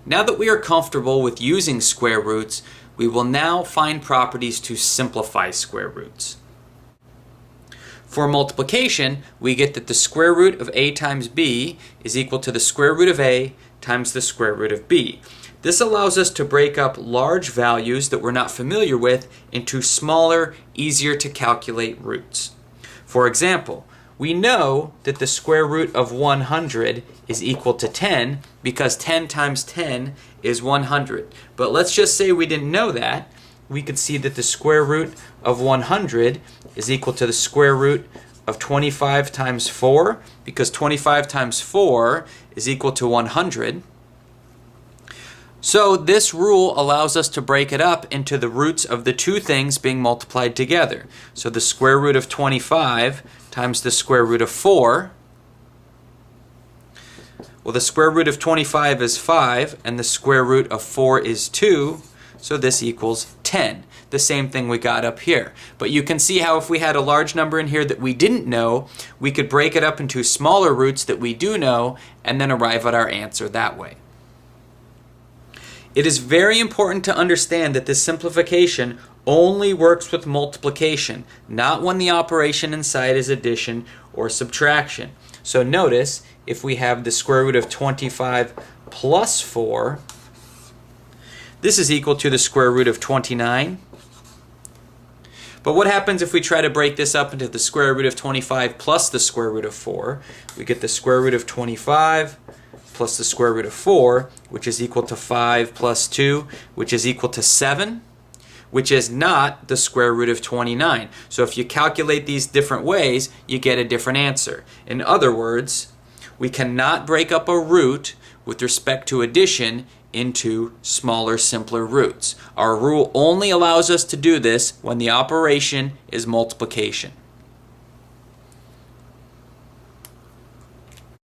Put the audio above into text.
Now that we are comfortable with using square roots, we will now find properties to simplify square roots. For multiplication, we get that the square root of a times b is equal to the square root of a times the square root of b. This allows us to break up large values that we're not familiar with into smaller, easier to calculate roots. For example, we know that the square root of 100 is equal to 10 because 10 times 10 is 100. But let's just say we didn't know that. We could see that the square root of 100 is equal to the square root of 25 times 4 because 25 times 4 is equal to 100. So this rule allows us to break it up into the roots of the two things being multiplied together. So the square root of 25 times the square root of 4. Well, the square root of 25 is 5 and the square root of 4 is 2. So this equals 10. The same thing we got up here. But you can see how if we had a large number in here that we didn't know, we could break it up into smaller roots that we do know and then arrive at our answer that way. It is very important to understand that this simplification only works with multiplication, not when the operation inside is addition or subtraction. So notice, if we have the square root of 25 plus 4, this is equal to the square root of 29. But what happens if we try to break this up into the square root of 25 plus the square root of 4? We get the square root of 25 plus the square root of 4, which is equal to 5 plus 2, which is equal to 7, which is not the square root of 29. So if you calculate these different ways, you get a different answer. In other words, we cannot break up a root with respect to addition into smaller, simpler roots. Our rule only allows us to do this when the operation is multiplication.